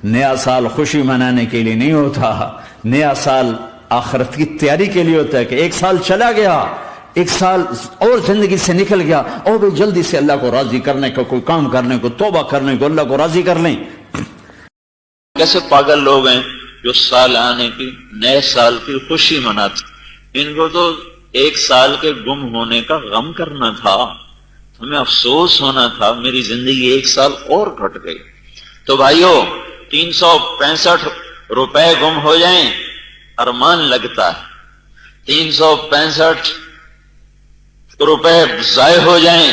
نیا سال خوشی منانے کے لیے نہیں ہوتا، نیا سال آخرت کی تیاری کے لیے ہوتا ہے کہ ایک سال چلا گیا، ایک سال اور زندگی سے نکل گیا، اور بھی جلدی سے اللہ کو راضی کرنے کو، کوئی کام کرنے کو، توبہ کرنے کو، اللہ کو راضی کر لیں۔ کیسے پاگل لوگ ہیں جو سال آنے کی، نئے سال کی خوشی مناتے، ان کو تو ایک سال کے گم ہونے کا غم کرنا تھا، ہمیں افسوس ہونا تھا میری زندگی ایک سال اور گھٹ گئی۔ تو بھائیو 365 روپے گم ہو جائیں ارمان لگتا ہے، 365 روپے ضائع ہو جائیں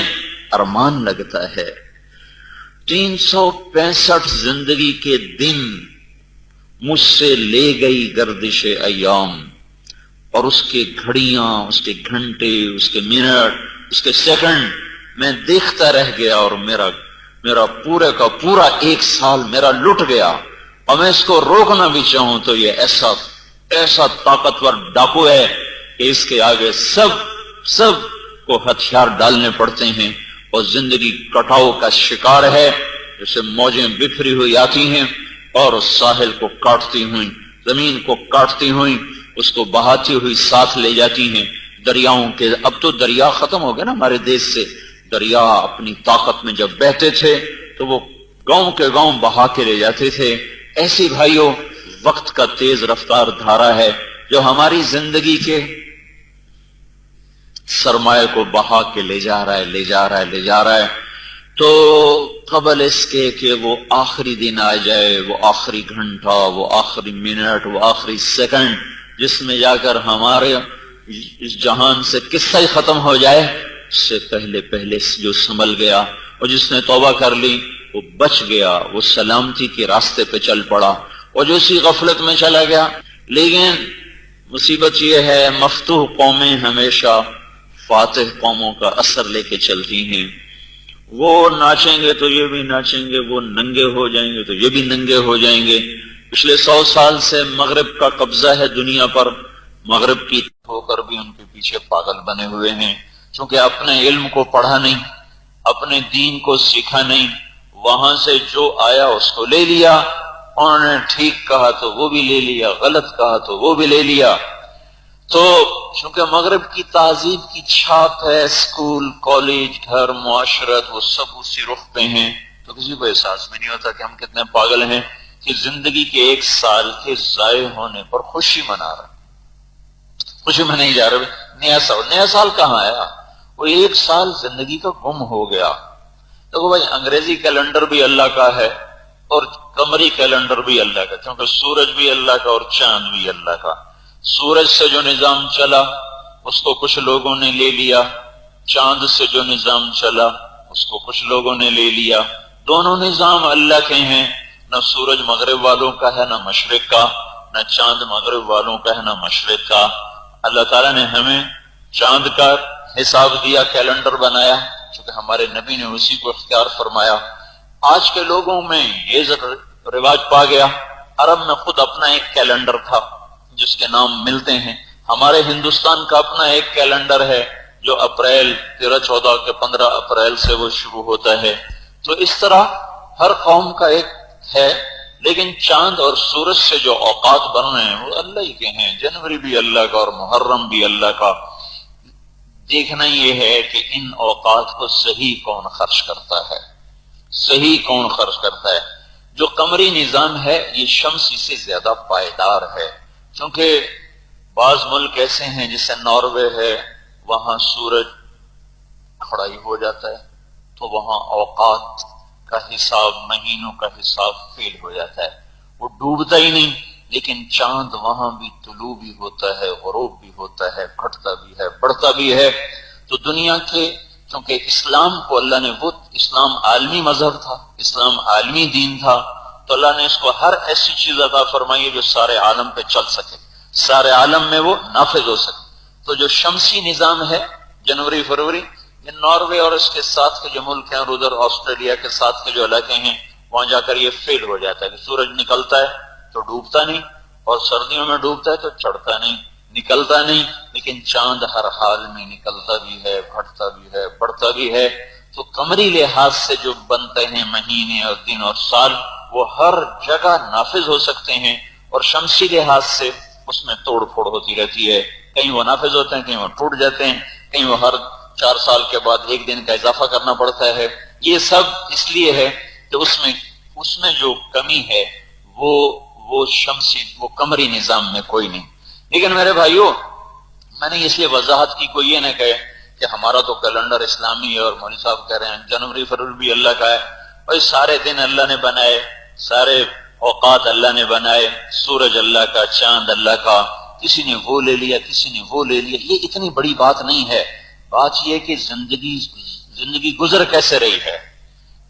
ارمان لگتا ہے، 365 زندگی کے دن مجھ سے لے گئی گردش ایام، اور اس کے گھڑیاں، اس کے گھنٹے، اس کے منٹ، اس کے سیکنڈ میں دیکھتا رہ گیا، اور میرا پورے کا پورا ایک سال میرا لٹ گیا، اور میں اس کو روکنا بھی چاہوں تو یہ ایسا طاقتور ڈاکو ہے کہ اس کے آگے سب کو ہتھیار ڈالنے پڑتے ہیں، اور زندگی کٹاؤ کا شکار ہے، جیسے موجیں بکھری ہوئی آتی ہیں اور ساحل کو کاٹتی ہوئی، زمین کو کاٹتی ہوئی، اس کو بہاتی ہوئی ساتھ لے جاتی ہیں۔ دریاؤں کے، اب تو دریا ختم ہو گیا نا ہمارے دیش سے، دریا اپنی طاقت میں جب بہتے تھے تو وہ گاؤں کے گاؤں بہا کے لے جاتے تھے، ایسی بھائیوں وقت کا تیز رفتار دھارا ہے جو ہماری زندگی کے سرمایہ کو بہا کے لے جا رہا ہے۔ تو قبل اس کے کہ وہ آخری دن آ جائے، وہ آخری گھنٹہ، وہ آخری منٹ، وہ آخری سیکنڈ، جس میں جا کر ہمارے اس جہان سے قصہ ہی ختم ہو جائے، اس سے پہلے جو سنبھل گیا اور جس نے توبہ کر لی وہ بچ گیا، وہ سلامتی کے راستے پہ چل پڑا، اور جو اسی غفلت میں چلا گیا۔ لیکن مصیبت یہ ہے مفتوح قومیں ہمیشہ فاتح قوموں کا اثر لے کے چلتی ہیں، وہ ناچیں گے تو یہ بھی ناچیں گے، وہ ننگے ہو جائیں گے تو یہ بھی ننگے ہو جائیں گے۔ پچھلے 100 سال سے مغرب کا قبضہ ہے دنیا پر، مغرب کی ہو کر بھی ان کے پیچھے پاگل بنے ہوئے ہیں، چونکہ اپنے علم کو پڑھا نہیں، اپنے دین کو سیکھا نہیں، وہاں سے جو آیا اس کو لے لیا، انہوں نے ٹھیک کہا تو وہ بھی لے لیا، غلط کہا تو وہ بھی لے لیا۔ تو چونکہ مغرب کی تہذیب کی چھاپ ہے، اسکول، کالج، گھر، معاشرت، وہ سب اسی رخ پہ ہیں، تو کسی کو احساس بھی نہیں ہوتا کہ ہم کتنے پاگل ہیں کہ زندگی کے ایک سال کے ضائع ہونے پر خوشی منا رہے، خوشی منائی جا رہے۔ نیا سال کہاں آیا؟ وہ ایک سال زندگی کا گم ہو گیا۔ دیکھو بھائی، انگریزی کیلنڈر بھی اللہ کا ہے اور قمری کیلنڈر بھی اللہ کا، کیونکہ سورج بھی اللہ کا اور چاند بھی اللہ کا۔ سورج سے جو نظام چلا اس کو کچھ لوگوں نے لے لیا، چاند سے جو نظام چلا اس کو کچھ لوگوں نے لے لیا۔ دونوں نظام اللہ کے ہیں، نہ سورج مغرب والوں کا ہے نہ مشرق کا، نہ چاند مغرب والوں کا ہے نہ مشرق کا۔ اللہ تعالیٰ نے ہمیں چاند کا حساب دیا، کیلنڈر بنایا، چونکہ ہمارے نبی نے اسی کو اختیار فرمایا۔ آج کے لوگوں میں یہ رواج پا گیا، عرب میں خود اپنا ایک کیلنڈر تھا جس کے نام ملتے ہیں، ہمارے ہندوستان کا اپنا ایک کیلنڈر ہے جو اپریل 13 14 کے 15 اپریل سے وہ شروع ہوتا ہے۔ تو اس طرح ہر قوم کا ایک ہے، لیکن چاند اور سورج سے جو اوقات بن رہے ہیں وہ اللہ ہی کے ہیں، جنوری بھی اللہ کا اور محرم بھی اللہ کا۔ دیکھنا یہ ہے کہ ان اوقات کو صحیح کون خرچ کرتا ہے، صحیح کون خرچ کرتا ہے۔ جو قمری نظام ہے یہ شمسی سے زیادہ پائیدار ہے، کیونکہ بعض ملک ایسے ہیں جیسے ناروے ہے، وہاں سورج کھڑا ہی ہو جاتا ہے تو وہاں اوقات کا حساب، مہینوں کا حساب فیل ہو جاتا ہے، وہ ڈوبتا ہی نہیں۔ لیکن چاند وہاں بھی طلوع بھی ہوتا ہے، غروب بھی ہوتا ہے، گھٹتا بھی ہے، بڑھتا بھی ہے۔ تو دنیا کے، کیونکہ اسلام کو اللہ نے، وہ اسلام عالمی مذہب تھا، اسلام عالمی دین تھا، تو اللہ نے اس کو ہر ایسی چیز عطا فرمائی ہے جو سارے عالم پہ چل سکے، سارے عالم میں وہ نافذ ہو سکے۔ تو جو شمسی نظام ہے، جنوری فروری، یہ ناروے اور اس کے ساتھ کے جو ملک ہیں اور ادھر آسٹریلیا کے ساتھ کے جو علاقے ہیں، وہاں جا کر یہ فیل ہو جاتا ہے کہ سورج نکلتا ہے تو ڈوبتا نہیں، اور سردیوں میں ڈوبتا ہے تو چڑھتا نہیں، نکلتا نہیں، لیکن چاند ہر حال میں نکلتا بھی ہے، گھٹتا بھی ہے، بڑھتا بھی ہے۔ تو قمری لحاظ سے جو بنتے ہیں مہینے اور دن اور سال، وہ ہر جگہ نافذ ہو سکتے ہیں، اور شمسی لحاظ سے اس میں توڑ پھوڑ ہوتی رہتی ہے، کہیں وہ نافذ ہوتے ہیں، کہیں وہ ٹوٹ جاتے ہیں، کہیں وہ ہر 4 سال کے بعد 1 دن کا اضافہ کرنا پڑتا ہے۔ یہ سب اس لیے ہے کہ اس میں جو کمی ہے وہ شمسی، وہ قمری نظام میں کوئی نہیں۔ لیکن میرے بھائیوں، میں نے اس لیے وضاحت کی، کوئی یہ نہ کہے کہ ہمارا تو کیلنڈر اسلامی ہے اور مولوی صاحب کہہ رہے ہیں جنوری فروری بھی اللہ کا ہے۔ بھائی سارے دن اللہ نے بنائے، سارے اوقات اللہ نے بنائے، سورج اللہ کا، چاند اللہ کا، کسی نے وہ لے لیا، کسی نے وہ لے لیا، یہ اتنی بڑی بات نہیں ہے۔ بات یہ کہ زندگی گزر کیسے رہی ہے،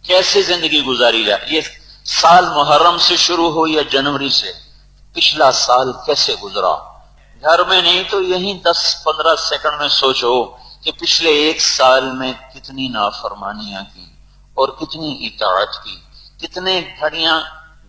کیسے زندگی گزاری جائے۔ یہ سال محرم سے شروع ہو یا جنوری سے، پچھلا سال کیسے گزرا، گھر میں نہیں تو یہیں 10-15 سیکنڈ میں سوچو کہ پچھلے 1 سال میں کتنی نافرمانیاں کی اور کتنی اطاعت کی، کتنے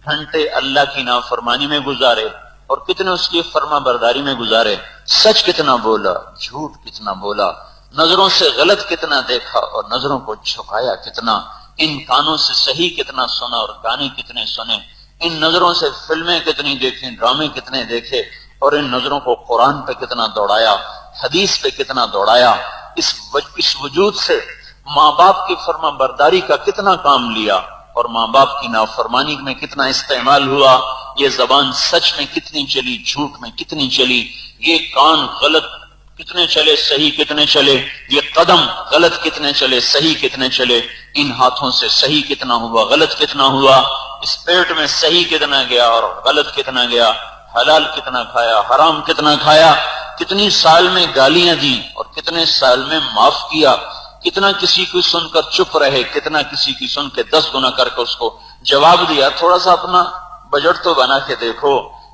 گھنٹے اللہ کی نافرمانی میں گزارے اور کتنے اس کی فرما برداری میں گزارے، سچ کتنا بولا، جھوٹ کتنا بولا، نظروں سے غلط کتنا دیکھا اور نظروں کو جھکایا کتنا، ان کانوں سے صحیح کتنا سنا اور گانے کتنے سنے، ان نظروں سے فلمیں کتنی دیکھیں، ڈرامے کتنے دیکھے، اور ان نظروں کو قرآن پہ کتنا دوڑایا، حدیث پہ کتنا دوڑایا، اس وجود سے ماں باپ کی فرما برداری کا کتنا کام لیا اور ماں باپ کی نافرمانی میں کتنا استعمال ہوا، یہ زبان سچ میں کتنی چلی، جھوٹ میں کتنی چلی، یہ کان غلط کتنے چلے، صحیح کتنے چلے، یہ قدم غلط کتنے چلے، صحیح کتنے چلے، ان ہاتھوں سے صحیح کتنا ہوا، غلط کتنا ہوا، اس پیٹ میں صحیح کتنا گیا اور غلط کتنا گیا، حلال کتنا کھایا، حرام کتنا کھایا، کتنی سال میں گالیاں دی اور کتنے سال میں معاف کیا، کتنا کسی کو سن کر چپ رہے، کتنا کسی کی سن کے 10 گنا کر کے اس کو جواب دیا۔ تھوڑا سا اپنا بجٹ تو بنا کے دیکھو،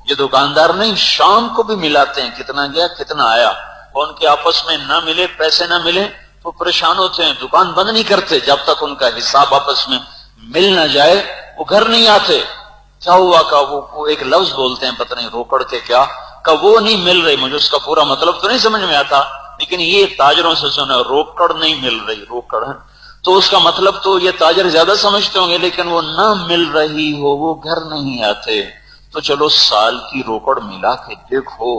یہ دکاندار نہیں شام کو بھی ملاتے ہیں، کتنا گیا کتنا آیا، اور ان کے آپس میں نہ ملے، پیسے نہ ملے تو پریشان ہوتے ہیں، دکان بند نہیں کرتے جب تک ان کا حساب آپس میں مل نہ جائے، وہ گھر نہیں آتے۔ کیا ہوا کہ وہ ایک لفظ بولتے ہیں پتہ نہیں روکڑ کے کیا کہ وہ نہیں مل رہی، مجھے اس کا پورا مطلب تو نہیں سمجھ میں آتا، لیکن یہ تاجروں سے سنا روکڑ نہیں مل رہی، روکڑ ہے تو اس کا مطلب تو یہ تاجر زیادہ سمجھتے ہوں گے، لیکن وہ نہ مل رہی ہو وہ گھر نہیں آتے۔ تو چلو سال کی روکڑ ملا کے دیکھو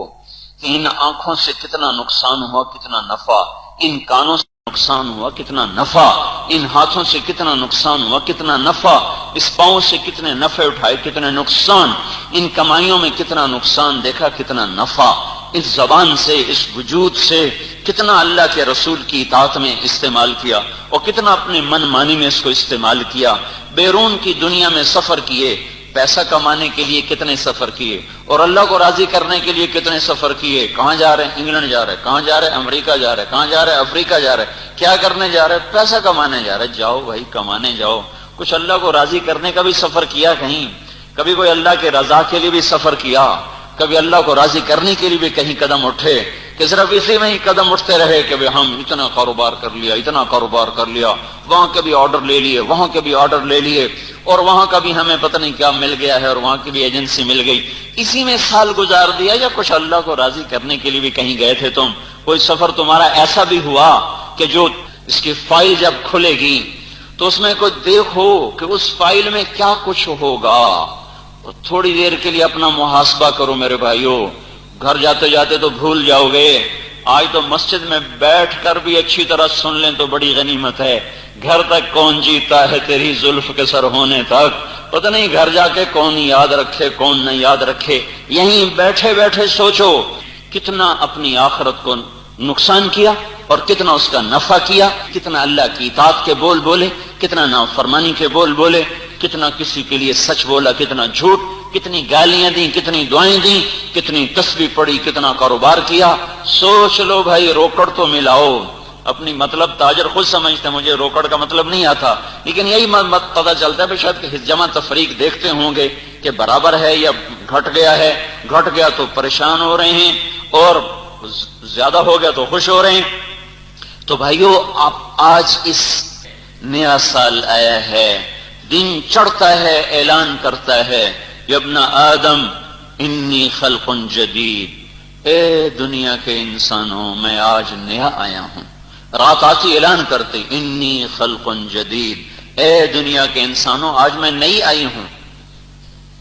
کہ ان آنکھوں سے کتنا نقصان ہوا، کتنا نفع، ان کانوں سے نقصان ہوا، کتنا نفع، ان ہاتھوں سے کتنا نقصان ہوا، کتنا نفع، اس پاؤں سے کتنے نفع اٹھائے، کتنے نقصان، ان کمائیوں میں کتنا نقصان دیکھا، کتنا نفع، اس زبان سے، اس وجود سے کتنا اللہ کے رسول کی اطاعت میں استعمال کیا اور کتنا اپنے من مانی میں اس کو استعمال کیا، بیرون کی دنیا میں سفر کیے، پیسہ کمانے کے لیے کتنے سفر کیے اور اللہ کو راضی کرنے کے لیے کتنے سفر کیے، کہاں جا رہے ہیں، انگلینڈ جا رہے ہیں، کہاں جا رہے ہیں، امریکہ جا رہے ہیں، کہاں جا رہے ہیں، افریقہ جا رہے ہیں، کیا کرنے جا رہے ہیں، پیسہ کمانے جا رہے ہیں، جاؤ بھائی کمانے جاؤ، کچھ اللہ کو راضی کرنے کا بھی سفر کیا، کہیں کبھی کوئی اللہ کے رضا کے لیے بھی سفر کیا، کبھی اللہ کو راضی کرنے کے لیے بھی کہیں قدم اٹھے کہ صرف اسی میں ہی قدم اٹھتے رہے کہ ہم اتنا کاروبار کر لیا، اتنا کاروبار کر لیا، وہاں کے بھی آرڈر لے لیے، وہاں کے بھی آرڈر لے لیے اور وہاں کا بھی ہمیں پتہ نہیں کیا مل گیا ہے اور وہاں کی بھی ایجنسی مل گئی، اسی میں سال گزار دیا، یا کچھ اللہ کو راضی کرنے کے لیے بھی کہیں گئے تھے تم؟ کوئی سفر تمہارا ایسا بھی ہوا کہ جو اس کی فائل جب کھلے گی تو اس میں کوئی دیکھو کہ اس فائل میں کیا کچھ ہوگا؟ تو تھوڑی دیر کے لیے اپنا محاسبہ کرو میرے بھائیو، گھر جاتے جاتے تو بھول جاؤ گے، آج تو مسجد میں بیٹھ کر بھی اچھی طرح سن لیں تو بڑی غنیمت ہے، گھر تک کون جیتا ہے تیری زلف کے سر ہونے تک، پتہ نہیں گھر جا کے کون یاد رکھے کون نہیں یاد رکھے، یہیں بیٹھے بیٹھے سوچو کتنا اپنی آخرت کو نقصان کیا اور کتنا اس کا نفع کیا، کتنا اللہ کی اطاعت کے بول بولے، کتنا نافرمانی کے بول بولے، کتنا کسی کے لیے سچ بولا، کتنا جھوٹ، کتنی گالیاں دیں، کتنی دعائیں دیں، کتنی تسبیح پڑھی، کتنا کاروبار کیا۔ سوچ لو بھائی، روکڑ تو ملاؤ، اپنی مطلب تاجر خود سمجھتے، مجھے روکڑ کا مطلب نہیں آتا، لیکن یہی پتہ چلتا ہے کہ شاید کہ جمع تفریق دیکھتے ہوں گے کہ برابر ہے یا گھٹ گیا ہے، گھٹ گیا تو پریشان ہو رہے ہیں اور زیادہ ہو گیا تو خوش ہو رہے ہیں۔ تو بھائیو، آپ آج اس نیا سال آیا ہے، دن چڑھتا ہے، اعلان کرتا ہے یا ابن آدم انی خلق جدید، اے دنیا کے انسانوں میں آج نیا آیا ہوں، رات آتی اعلان کرتے انی خلق جدید، اے دنیا کے انسانوں آج میں نئی آئی ہوں،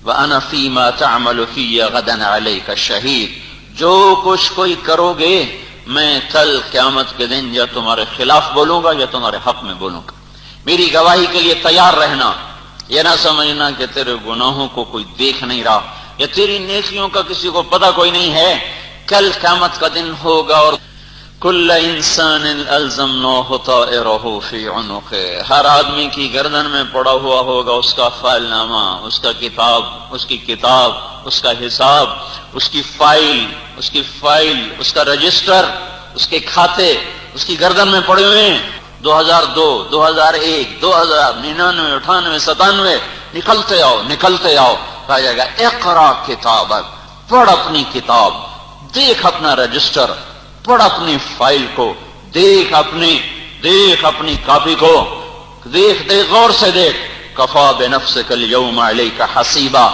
وَأَنَا فِي مَا تَعْمَلُ فِيَّ غَدًا عَلَيْكَ شَهِيدٌ، جو کچھ کوئی کرو گے میں کل قیامت کے دن یا تمہارے خلاف بولوں گا یا تمہارے حق میں بولوں گا، میری گواہی کے لیے تیار رہنا۔ یہ نہ سمجھنا کہ تیرے گناہوں کو کوئی دیکھ نہیں رہا یا تیری نیکیوں کا کسی کو پتہ کوئی نہیں ہے، کل قیامت کا دن ہوگا اور کل انسان الزمناہ طائرہ فی عنقہ، ہر آدمی کی گردن میں پڑا ہوا ہوگا اس کا فائل نامہ، اس کا کتاب، اس کی کتاب، اس کا حساب، اس کی فائل، اس کا رجسٹر، اس کے کھاتے اس کی گردن میں پڑے ہوئے ہیں۔ 2002، 2001، 2000، 99، 98، 97، نکلتے آؤ، کہا جائے گا اقرا کتابک، پڑھ اپنی کتاب، دیکھ اپنا رجسٹر، پڑھ اپنی فائل کو، دیکھ اپنی کاپی کو، دیکھ غور سے دیکھ۔ کفا بنفسک اليوم علیک حسیبا،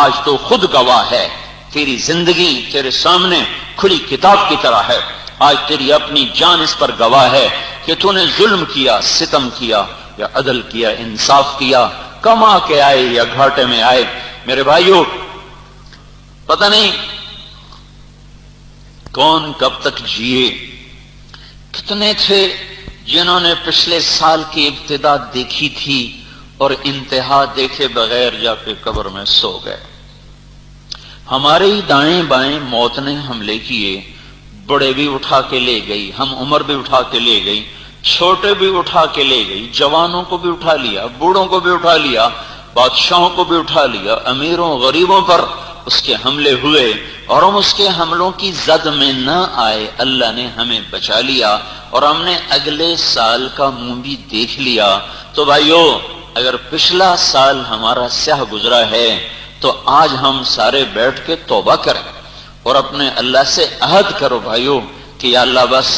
آج تو خود گواہ ہے، تیری زندگی تیرے سامنے کھلی کتاب کی طرح ہے، آج تیری اپنی جان اس پر گواہ ہے کہ تو نے ظلم کیا، ستم کیا یا عدل کیا، انصاف کیا، کما کے آئے یا گھاٹے میں آئے۔ میرے بھائیوں، پتہ نہیں کون کب تک جیے، کتنے تھے جنہوں نے پچھلے سال کی ابتدا دیکھی تھی اور انتہا دیکھے بغیر جا کے قبر میں سو گئے۔ ہمارے ہی دائیں بائیں موت نے حملے کیے، بڑے بھی اٹھا کے لے گئی، ہم عمر بھی اٹھا کے لے گئی، چھوٹے بھی اٹھا کے لے گئی، جوانوں کو بھی اٹھا لیا، بوڑھوں کو بھی اٹھا لیا، بادشاہوں کو بھی اٹھا لیا، امیروں غریبوں پر اس کے حملے ہوئے اور ہم اس کے حملوں کی زد میں نہ آئے، اللہ نے ہمیں بچا لیا اور ہم نے اگلے سال کا منہ بھی دیکھ لیا۔ تو بھائیو، اگر پچھلا سال ہمارا سیاہ گزرا ہے تو آج ہم سارے بیٹھ کے توبہ کریں اور اپنے اللہ سے عہد کرو بھائیو کہ یا اللہ بس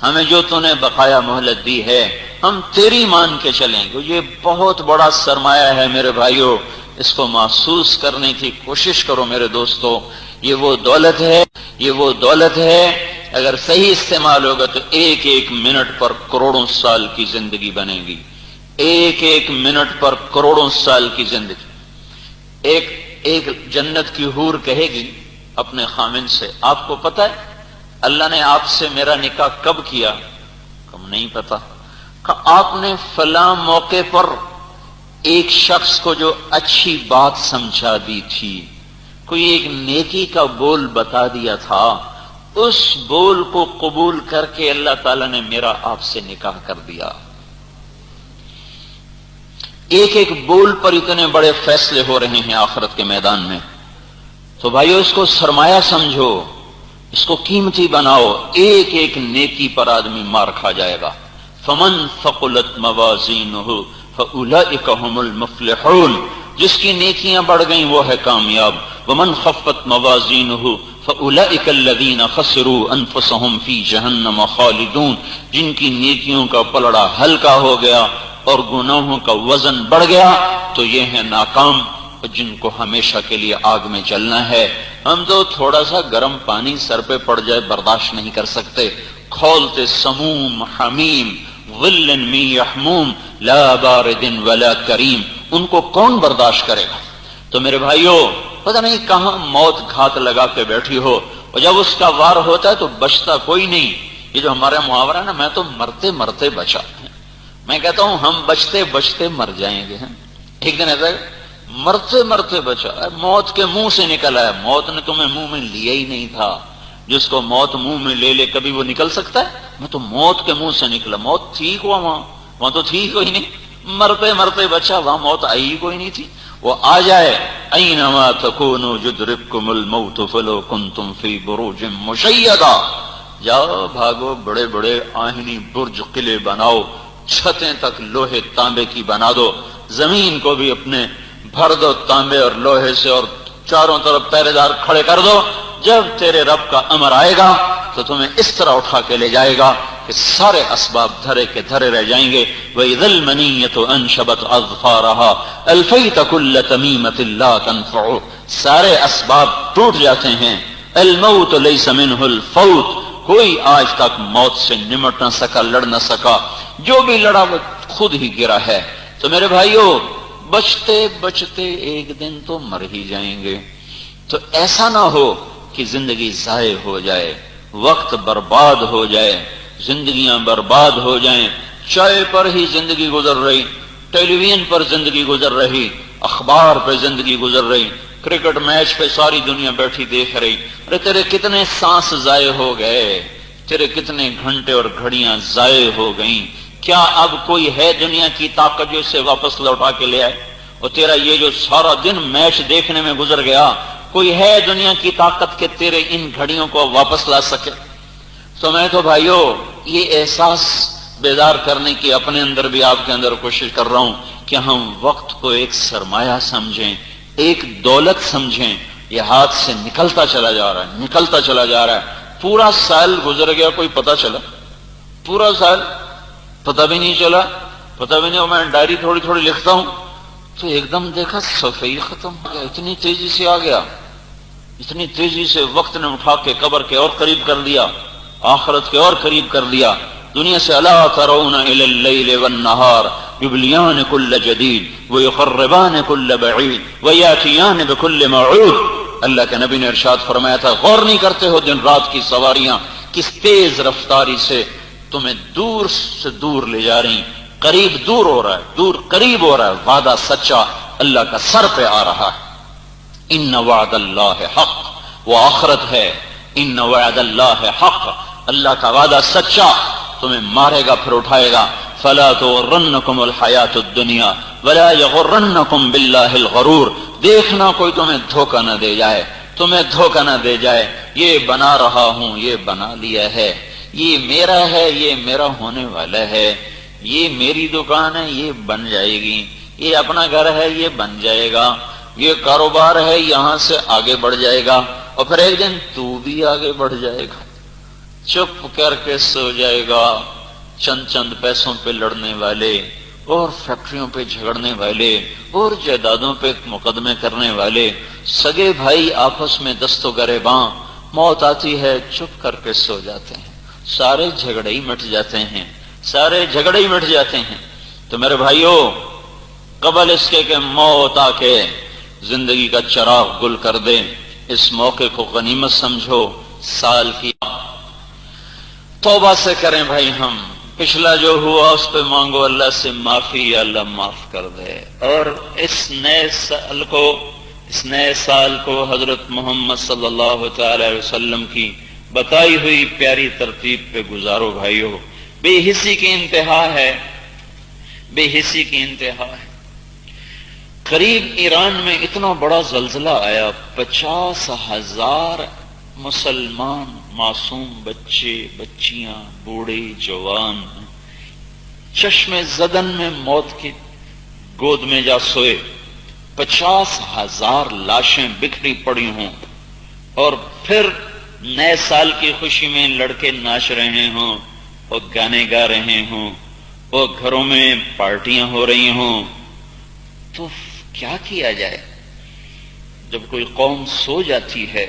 ہمیں جو تو نے بقایا مہلت دی ہے ہم تیری مان کے چلیں گے۔ یہ بہت بڑا سرمایہ ہے میرے بھائیو، اس کو محسوس کرنے کی کوشش کرو میرے دوستو۔ یہ وہ دولت ہے اگر صحیح استعمال ہوگا تو ایک ایک منٹ پر کروڑوں سال کی زندگی بنے گی، ایک ایک منٹ پر کروڑوں سال کی زندگی۔ ایک جنت کی حور کہے گی اپنے خامن سے، آپ کو پتہ ہے اللہ نے آپ سے میرا نکاح کب کیا؟ کم نہیں پتا۔ آپ نے فلاں موقع پر ایک شخص کو جو اچھی بات سمجھا دی تھی، کوئی ایک نیکی کا بول بتا دیا تھا، اس بول کو قبول کر کے اللہ تعالیٰ نے میرا آپ سے نکاح کر دیا۔ ایک ایک بول پر اتنے بڑے فیصلے ہو رہے ہیں آخرت کے میدان میں۔ تو بھائیو اس کو سرمایہ سمجھو، اس کو قیمتی بناؤ، ایک ایک نیکی پر آدمی مار کھا جائے گا۔ فمن ثقلت موازینہ فاولئک هم المفلحون، جس کی نیکیاں بڑھ گئیں وہ ہے کامیاب۔ ومن خفت موازینہ فاولئک الذین خسروا انفسهم فی جہنم خالدون، جن کی نیکیوں کا پلڑا ہلکا ہو گیا اور گناہوں کا وزن بڑھ گیا تو یہ ہیں ناکام، جن کو ہمیشہ کے لیے آگ میں جلنا ہے۔ ہم تو تھوڑا سا گرم پانی سر پہ پڑ جائے برداشت نہیں کر سکتے، کھولتے سموم حمیم ظل من یحموم لا بارد ولا کریم، ان کو کون برداشت کرے گا؟ تو میرے بھائیو، پتہ نہیں کہاں موت گھات لگا کے بیٹھی ہو، اور جب اس کا وار ہوتا ہے تو بچتا کوئی نہیں۔ یہ جو ہمارا محاورہ ہے نا، میں تو مرتے مرتے بچا، میں کہتا ہوں ہم بچتے بچتے مر جائیں گے۔ ایک دن ایسا مرتے مرتے بچا، موت کے منہ سے نکلا ہے، موت نے تمہیں منہ میں لیا ہی نہیں تھا۔ جس کو موت منہ میں لے لے کبھی وہ نکل سکتا ہے؟ میں تو موت کے منہ سے نکلا، موت ٹھیک ہوا وہاں تو ٹھیک کوئی نہیں، مرتے مرتے بچا، وہاں موت آئی کوئی نہیں تھی۔ وہ آ جائے، اینما تکونوا یدرککم الموت فلو کنتم فی بروج مشیدہ، جاؤ بھاگو، بڑے بڑے آہنی برج قلعے بناؤ، چھتیں تک لوہے تانبے کی بنا دو، زمین کو بھی اپنے بھر دو تانبے اور لوہے سے، اور چاروں طرف پہرے دار کھڑے کر دو۔ جب تیرے رب کا امر آئے گا تو تمہیں اس طرح اٹھا کے لے جائے گا کہ سارے اسباب دھرے کے دھرے رہ جائیں گے۔ وَإِذَا الْمَنِيَّةُ أَنْشَبَتْ أَظْفَارَهَا أَلْفَيْتَ كُلَّ تَمِيمَةٍ لَا تَنْفَعُ، سارے اسباب ٹوٹ جاتے ہیں۔ الْمَوْتُ لَيْسَ مِنْهُ الْفَوْتُ، کوئی آج تک موت سے نمٹ نہ سکا، لڑ نہ سکا، جو بھی لڑا وہ خود ہی گرا ہے۔ تو میرے بھائیو، بچتے بچتے ایک دن تو مر ہی جائیں گے. تو ایسا نہ ہو کہ زندگی ضائع ہو جائے، وقت برباد ہو جائے، زندگیاں برباد ہو جائیں. چائے پر ہی زندگی گزر رہی، ٹیلی ویژن پر زندگی گزر رہی، اخبار پہ زندگی گزر رہی، کرکٹ میچ پہ ساری دنیا بیٹھی دیکھ رہی. ارے تیرے کتنے سانس ضائع ہو گئے، تیرے کتنے گھنٹے اور گھڑیاں ضائع ہو گئیں. کیا اب کوئی ہے دنیا کی طاقت جو اسے واپس لوٹا کے لے آئے؟ اور تیرا یہ جو سارا دن میچ دیکھنے میں گزر گیا، کوئی ہے دنیا کی طاقت کہ تیرے ان گھڑیوں کو واپس لا سکے؟ تو میں تو بھائیو یہ احساس بیدار کرنے کی اپنے اندر بھی آپ کے اندر کوشش کر رہا ہوں کہ ہم وقت کو ایک سرمایہ سمجھیں، ایک دولت سمجھیں. یہ ہاتھ سے نکلتا چلا جا رہا ہے، نکلتا چلا جا رہا ہے. پورا سال گزر گیا، کوئی پتہ چلا؟ پورا سال پتہ بھی نہیں چلا، پتہ بھی نہیں. میں ڈائری تھوڑی تھوڑی لکھتا ہوں تو ایک دم دیکھا صفحہ ختم ہو گیا. اتنی تیزی سے آ گیا، اتنی تیزی سے وقت نے اٹھا کے قبر کے اور قریب کر دیا، آخرت کے اور قریب کر دیا. دنیا سے الا ترون الی اللیل والنہار یبلیان کل جدید ویخربان کل بعید ویاتیان بکل موعود. اللہ کے نبی نے ارشاد فرمایا تھا، غور نہیں کرتے ہو دن رات کی سواریاں کس تیز رفتاری سے تمہیں دور سے دور لے جا رہی، قریب دور ہو رہا ہے، دور قریب ہو رہا ہے. وعدہ سچا اللہ کا سر پہ آ رہا ہے. ان وعد اللہ حق، وہ آخرت ہے. ان وعد اللہ حق، اللہ کا وعدہ سچا، تمہیں مارے گا پھر اٹھائے گا. فلا تغرنکم الحیات الدنیا ولا یغرنکم باللہ الغرور. دیکھنا کوئی تمہیں دھوکہ نہ دے جائے، تمہیں دھوکہ نہ دے جائے. یہ بنا رہا ہوں، یہ بنا لیا ہے، یہ میرا ہے، یہ میرا ہونے والا ہے. یہ میری دکان ہے، یہ بن جائے گی. یہ اپنا گھر ہے، یہ بن جائے گا. یہ کاروبار ہے، یہاں سے آگے بڑھ جائے گا. اور پھر ایک دن تو بھی آگے بڑھ جائے گا، چپ کر کے سو جائے گا. چند چند پیسوں پہ لڑنے والے اور فیکٹریوں پہ جھگڑنے والے اور جائیدادوں پہ مقدمے کرنے والے سگے بھائی آپس میں دست و گریباں، موت آتی ہے چپ کر کے سو جاتے ہیں. سارے جھگڑے ہی مٹ جاتے ہیں، سارے جھگڑے ہی مٹ جاتے ہیں. تو میرے بھائیوں، قبل اس کے کہ موت آ کے زندگی کا چراغ گل کر دے، اس موقع کو غنیمت سمجھو. سال کی توبہ سے کریں بھائی. ہم پچھلا جو ہوا اس پہ مانگو اللہ سے معافی، یا اللہ معاف کر دے. اور اس نئے سال کو حضرت محمد صلی اللہ تعالی علیہ وسلم کی بتائی ہوئی پیاری ترتیب پہ گزارو بھائیو. بے حسی کی انتہا ہے، بے حسی کی انتہا ہے. قریب ایران میں اتنا بڑا زلزلہ آیا، 50,000 مسلمان معصوم بچے بچیاں بوڑھے جوان چشم زدن میں موت کی گود میں جا سوئے. 50,000 لاشیں بکھری پڑی ہوں، اور پھر نئے سال کی خوشی میں لڑکے ناچ رہے ہوں اور گانے گا رہے ہوں اور گھروں میں پارٹیاں ہو رہی ہوں. تو کیا کیا جائے؟ جب کوئی قوم سو جاتی ہے،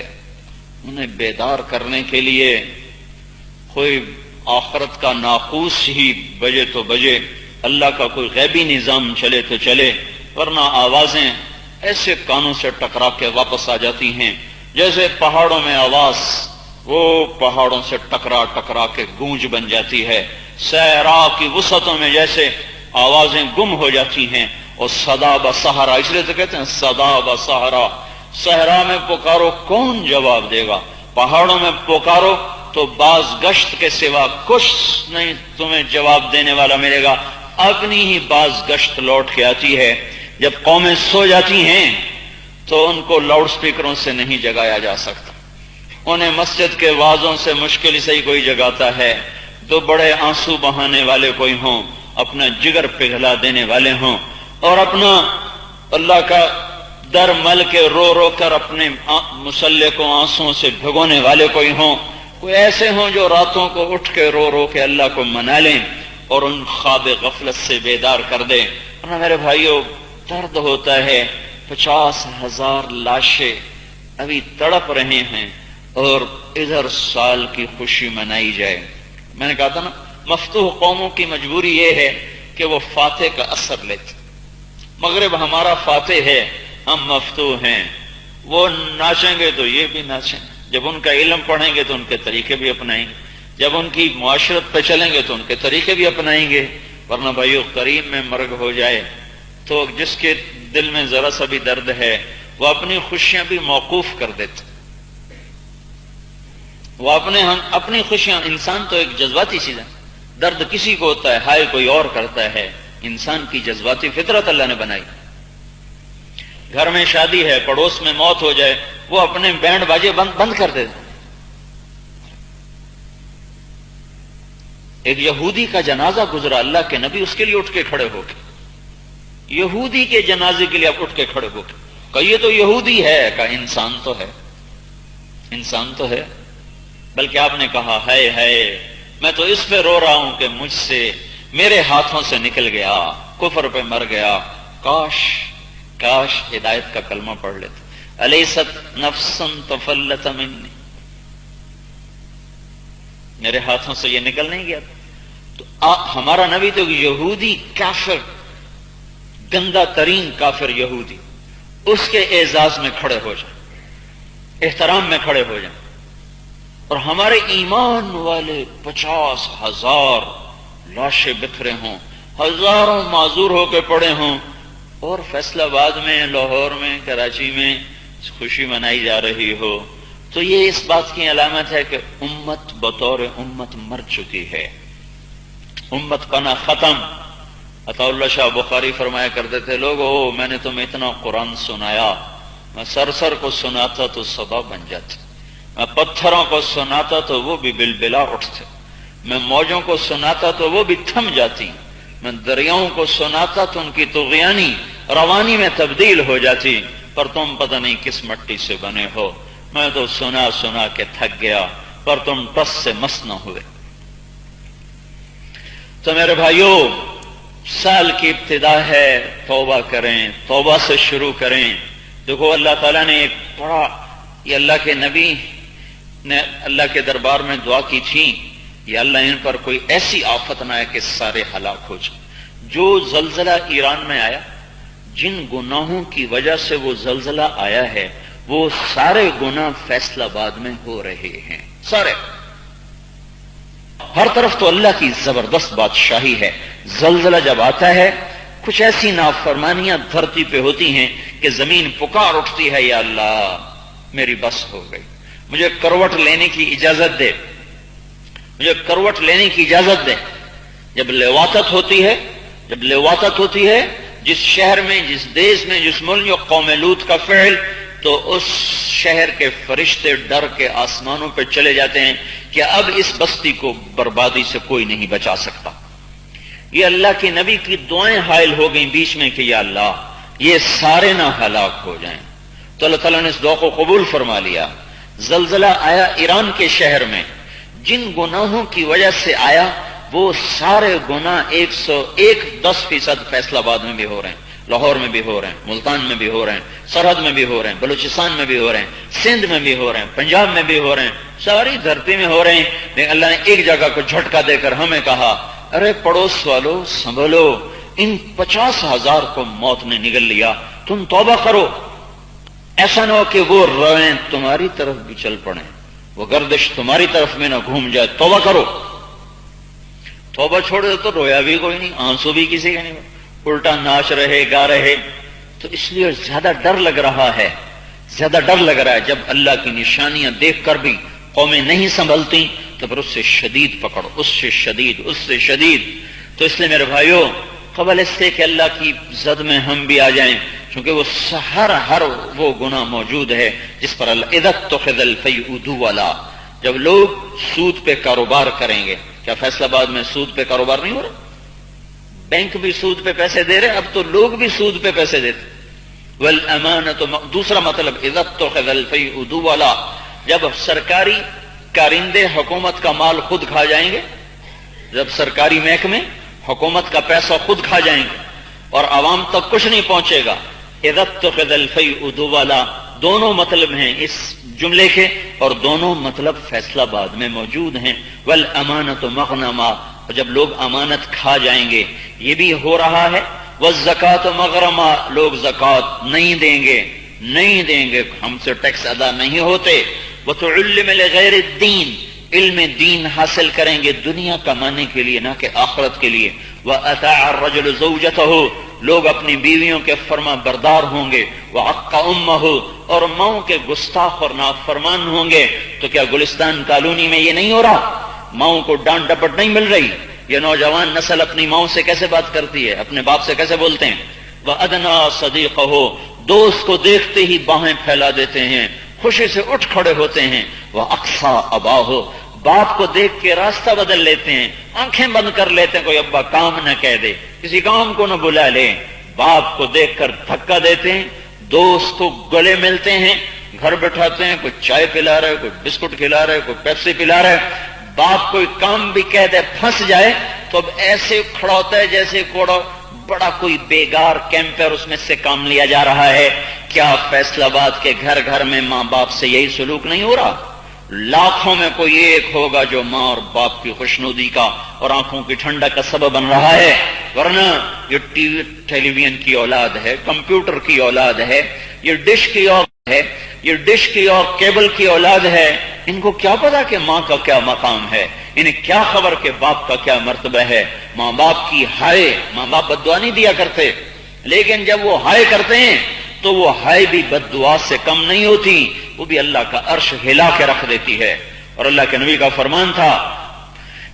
انہیں بیدار کرنے کے لیے کوئی آخرت کا ناقوس ہی بجے تو بجے، اللہ کا کوئی غیبی نظام چلے تو چلے. ورنہ آوازیں ایسے کانوں سے ٹکرا کے واپس آ جاتی ہیں جیسے پہاڑوں میں آواز وہ پہاڑوں سے ٹکرا ٹکرا کے گونج بن جاتی ہے. صحرا کی وسعتوں میں جیسے آوازیں گم ہو جاتی ہیں. اور صدا بصحرا، اس لیے تو کہتے ہیں صدا بصحرا. صحرا میں پکارو کون جواب دے گا؟ پہاڑوں میں پکارو تو باز گشت کے سوا کچھ نہیں تمہیں جواب دینے والا ملے گا. اپنی ہی باز گشت لوٹ کے آتی ہے. جب قومیں سو جاتی ہیں تو ان کو لاؤڈ سپیکروں سے نہیں جگایا جا سکتا. انہیں مسجد کے وعظوں سے مشکل سے ہی کوئی جگاتا ہے. تو بڑے آنسو بہانے والے کوئی ہوں، اپنا جگر پگھلا دینے والے ہوں، اور اپنا اللہ کا در مل کے رو رو کر اپنے مسلح کو آنسوں سے بھگونے والے کوئی ہوں. کوئی ایسے ہوں جو راتوں کو اٹھ کے رو رو کے اللہ کو منا لیں اور ان خواب غفلت سے بیدار کر دیں. ورنہ میرے بھائیوں درد ہوتا ہے. 50,000 لاشیں ابھی تڑپ رہے ہیں اور ادھر سال کی خوشی منائی جائے. میں نے کہا تھا نا، مفتوح قوموں کی مجبوری یہ ہے کہ وہ فاتح کا اثر لیتے. مغرب ہمارا فاتح ہے، ہم مفتوح ہیں، وہ ناچیں گے تو یہ بھی ناچیں، جب ان کا علم پڑھیں گے تو ان کے طریقے بھی اپنائیں گے، جب ان کی معاشرت پہ چلیں گے تو ان کے طریقے بھی اپنائیں گے، ورنہ بھائیو قریب میں مرگ ہو جائے تو جس کے دل میں ذرا سا بھی درد ہے وہ اپنی خوشیاں بھی موقوف کر دیتے، وہ اپنی خوشیاں، انسان تو ایک جذباتی چیز ہے، درد کسی کو ہوتا ہے، ہائے کوئی اور کرتا ہے، انسان کی جذباتی فطرت اللہ نے بنائی۔ گھر میں شادی ہے، پڑوس میں موت ہو جائے، وہ اپنے بینڈ باجے بند کر دیتے۔ ایک یہودی کا جنازہ گزرا، اللہ کے نبی اس کے لیے اٹھ کے کھڑے ہو کے، یہودی کے جنازے کے لیے آپ اٹھ کے کھڑے ہو کے، کہ یہ تو یہودی ہے، کہ انسان تو ہے، انسان تو ہے، بلکہ آپ نے کہا ہے میں تو اس پہ رو رہا ہوں کہ مجھ سے، میرے ہاتھوں سے نکل گیا، کفر پہ مر گیا، کاش ہدایت کا کلمہ پڑھ لیتے، الیست نفسا تفلت منی، میرے ہاتھوں سے یہ نکل نہیں گیا۔ تو ہمارا نبی تو یہودی کافر، گندا ترین کافر یہودی، اس کے اعزاز میں کھڑے ہو جائیں، احترام میں کھڑے ہو جائیں، اور ہمارے ایمان والے 50,000 لاشیں بکھرے ہوں، ہزاروں معذور ہو کے پڑے ہوں، اور فیصل آباد میں، لاہور میں، کراچی میں خوشی منائی جا رہی ہو، تو یہ اس بات کی علامت ہے کہ امت بطور امت مر چکی ہے، امت پنا ختم۔ عطا اللہ شاہ بخاری فرمایا کرتے تھے، لوگو میں نے تمہیں اتنا قرآن سنایا، میں سر کو سناتا تو صدا بن جاتی، میں پتھروں کو سناتا تو وہ بھی بلبلا اٹھتے، میں موجوں کو سناتا تو وہ بھی تھم جاتی، میں دریاؤں کو سناتا تو ان کی طغیانی روانی میں تبدیل ہو جاتی، پر تم پتہ نہیں کس مٹی سے بنے ہو، میں تو سنا کے تھک گیا، پر تم ٹس سے مس نہ ہوئے۔ تو میرے بھائیوں، سال کی ابتدا ہے، توبہ کریں، توبہ سے شروع کریں۔ دیکھو اللہ تعالیٰ نے ایک بڑا، یہ اللہ کے نبی نے اللہ کے دربار میں دعا کی تھی، یا اللہ ان پر کوئی ایسی آفت نہ آئے کہ سارے ہلاک ہو جائیں۔ جو زلزلہ ایران میں آیا، جن گناہوں کی وجہ سے وہ زلزلہ آیا ہے، وہ سارے گناہ فیصل آباد میں ہو رہے ہیں، سارے، ہر طرف تو اللہ کی زبردست بادشاہی ہے۔ زلزلہ جب آتا ہے، کچھ ایسی نافرمانیاں دھرتی پہ ہوتی ہیں کہ زمین پکار اٹھتی ہے، یا اللہ میری بس ہو گئی، مجھے کروٹ لینے کی اجازت دے، مجھے کروٹ لینے کی اجازت دے۔ جب لواطت ہوتی ہے جس شہر میں، جس دیش میں، جس ملک جو قوم لوط کا فعل، تو اس شہر کے فرشتے ڈر کے آسمانوں پہ چلے جاتے ہیں کہ اب اس بستی کو بربادی سے کوئی نہیں بچا سکتا۔ یہ اللہ کے نبی کی دعائیں حائل ہو گئیں بیچ میں کہ یا اللہ یہ سارے نہ ہلاک ہو جائیں، تو اللہ تعالیٰ نے اس دعا کو قبول فرما لیا۔ زلزلہ آیا ایران کے شہر میں، جن گناہوں کی وجہ سے آیا وہ سارے گناہ 110% فیصل آباد میں بھی ہو رہے ہیں، لاہور میں بھی ہو رہے ہیں، ملتان میں بھی ہو رہے ہیں، سرحد میں بھی ہو رہے ہیں، بلوچستان میں بھی ہو رہے ہیں، سندھ میں بھی ہو رہے ہیں، پنجاب میں بھی ہو رہے ہیں، ساری دھرتی میں ہو رہے ہیں۔ لیکن اللہ نے ایک جگہ کو جھٹکا دے کر ہمیں کہا، ارے پڑوس والو سنبھلو، ان 50,000 کو موت نے نگل لیا، تم توبہ کرو، ایسا نہ ہو کہ وہ روئیں تمہاری طرف بھی چل پڑیں، وہ گردش تمہاری طرف میں نہ گھوم جائے، توبہ کرو۔ توبہ چھوڑ دے تو رویا بھی کوئی نہیں، آنسو بھی کسی کا نہیں، الٹا ناچ رہے، گا رہے۔ تو اس لیے زیادہ ڈر لگ رہا ہے، جب اللہ کی نشانیاں دیکھ کر بھی قومیں نہیں سنبھلتی تو پھر اس سے شدید پکڑو، اس سے شدید۔ تو اس لیے میرے بھائیوں، قبل اس سے کہ اللہ کی زد میں ہم بھی آ جائیں، کیونکہ وہ ہر وہ گناہ موجود ہے جس پر اللہ اذا اتخذ الفیء دولا، جب لوگ سود پہ کاروبار کریں گے۔ کیا فیصل آباد میں سود پہ کاروبار نہیں ہو رہا؟ بینک بھی سود پہ پیسے دے رہے، اب تو لوگ بھی سود پہ پیسے دیتے۔ والامانۃ، دوسرا مطلب اذا اتخذ الفیء دولا، جب سرکاری کارندے حکومت کا مال خود کھا جائیں گے، جب سرکاری محکمے حکومت کا پیسہ خود کھا جائیں گے اور عوام تک کچھ نہیں پہنچے گا۔ اذا اتخذ الفیء دولا، دونوں مطلب ہیں اس جملے کے، اور دونوں مطلب فیصل آباد میں موجود ہیں۔ والامانۃ مغنما، جب لوگ امانت کھا جائیں گے، یہ بھی ہو رہا ہے۔ والزکات مغرما، لوگ زکات نہیں دیں گے، نہیں دیں گے، ہم سے ٹیکس ادا نہیں ہوتے۔ وتعلم لغیر الدین، علم دین حاصل کریں گے دنیا کمانے کے لیے نہ کہ آخرت کے لیے۔ وَأَطَاعَ الرَّجُلُ زَوْجَتَهُ، لوگ اپنی بیویوں کے فرما بردار ہوں گے۔ وَعَقَّ أُمَّهُ، اور ماؤں کے گستاخ اور نافرمان ہوں گے۔ تو کیا گلستان کالونی میں یہ نہیں ہو رہا؟ ماؤں کو ڈانٹ ڈپٹ نہیں مل رہی؟ یہ نوجوان نسل اپنی ماؤں سے کیسے بات کرتی ہے، اپنے باپ سے کیسے بولتے ہیں؟ وَأَدْنَا صَدِيقَهُ، دوست کو دیکھتے ہی باہیں پھیلا دیتے ہیں، خوشی سے اٹھ کھڑے ہوتے ہیں۔ وَأَقْصَى أَبَاهُ، باپ کو دیکھ کے راستہ بدل لیتے ہیں، آنکھیں بند کر لیتے ہیں، کوئی ابا کام نہ کہہ دے، کسی کام کو نہ بلا لے۔ باپ کو دیکھ کر دھکا دیتے ہیں، دوست کو گلے ملتے ہیں، گھر بٹھاتے ہیں، کوئی چائے پلا رہا ہے، کوئی بسکٹ کھلا رہا ہے، کوئی پیپسی پلا رہا ہے۔ باپ کوئی کام بھی کہہ دے پھنس جائے تو اب ایسے کھڑا ہوتا ہے جیسے کوڑا بڑا کوئی بیگار کیمپر، اس میں سے کام لیا جا رہا ہے۔ کیا فیصل آباد کے گھر گھر میں ماں باپ سے یہی سلوک نہیں ہو رہا؟ لاکھوں میں کوئی ایک ہوگا جو ماں اور باپ کی خوشنودی کا اور آنکھوں کی ٹھنڈک کا سبب بن رہا ہے، ورنہ یہ ٹی ویژن کی اولاد ہے، کمپیوٹر کی اولاد ہے، یہ ڈش کی اولاد ہے، یہ ڈش کی اور کیبل کی اولاد ہے۔ ان کو کیا پتا کہ ماں کا کیا مقام ہے، انہیں کیا خبر کہ باپ کا کیا مرتبہ ہے۔ ماں باپ کی ہائے، ماں باپ بد دعا نہیں دیا کرتے، لیکن جب وہ ہائے کرتے ہیں تو وہ ہائے بھی بد دعا سے کم نہیں ہوتی، وہ بھی اللہ کا عرش ہلا کے رکھ دیتی ہے۔ اور اللہ کے نبی کا فرمان تھا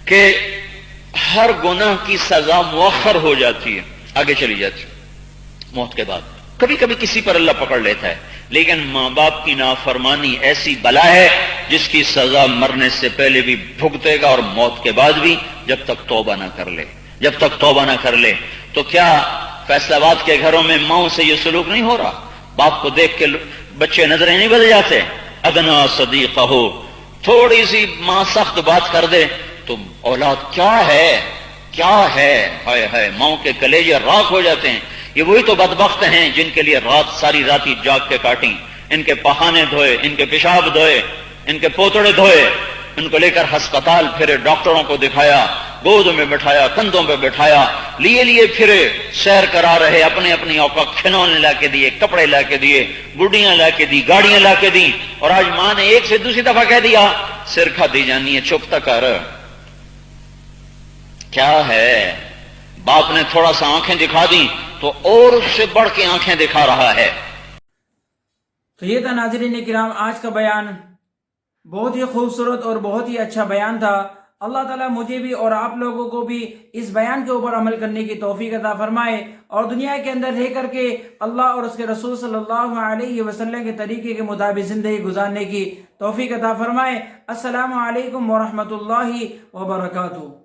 کہ ہر گناہ کی سزا مؤخر ہو جاتی ہے، آگے چلی جاتی ہے موت کے بعد۔ کبھی کبھی کسی پر اللہ پکڑ لیتا ہے، لیکن ماں باپ کی نافرمانی ایسی بلا ہے جس کی سزا مرنے سے پہلے بھی بھگتے گا اور موت کے بعد بھی، جب تک توبہ نہ کر لے، جب تک توبہ نہ کر لے۔ تو کیا فیصل آباد کے گھروں میں ماؤں سے یہ سلوک نہیں ہو رہا؟ باپ کو دیکھ کے بچے نظریں نہیں بدل جاتے؟ ادنا صدیقہ، تھوڑی سی ماں سخت بات کر دے تو اولاد کیا ہے کیا ہے، ہائے ہائے، ماؤں کے کلیجے راکھ ہو جاتے ہیں۔ یہ وہی تو بدبخت ہیں جن کے لیے رات ساری رات ہی جاگ کے کاٹیں، ان کے پخانے دھوئے، ان کے پیشاب دھوئے، ان کے پوتڑے دھوئے، ان کو لے کر ہسپتال پھرے، ڈاکٹروں کو دکھایا، گود میں بٹھایا، کندھوں پہ بٹھایا، لیے پھرے، سیر کرا رہے، اپنے اپنی اوقات کھلونے لا کے دیے، کپڑے لا کے دیے، گڈیاں لا کے دی، گاڑیاں لا کے دی، اور آج ماں نے ایک سے دوسری دفعہ کہہ دیا سر کھا دی جانی ہے، چپ تک کر۔ کیا ہے؟ باپ نے تھوڑا سا آنکھیں دکھا دی تو اور اس سے بڑھ کے آنکھیں دکھا رہا ہے۔ تو یہ تھا ناظرین کرام آج کا بیان، بہت ہی خوبصورت اور بہت ہی اچھا بیان تھا۔ اللہ تعالیٰ مجھے بھی اور آپ لوگوں کو بھی اس بیان کے اوپر عمل کرنے کی توفیق عطا فرمائے، اور دنیا کے اندر رہ کر کے اللہ اور اس کے رسول صلی اللہ علیہ وسلم کے طریقے کے مطابق زندگی گزارنے کی توفیق عطا فرمائے۔ السلام علیکم ورحمۃ اللہ وبرکاتہ۔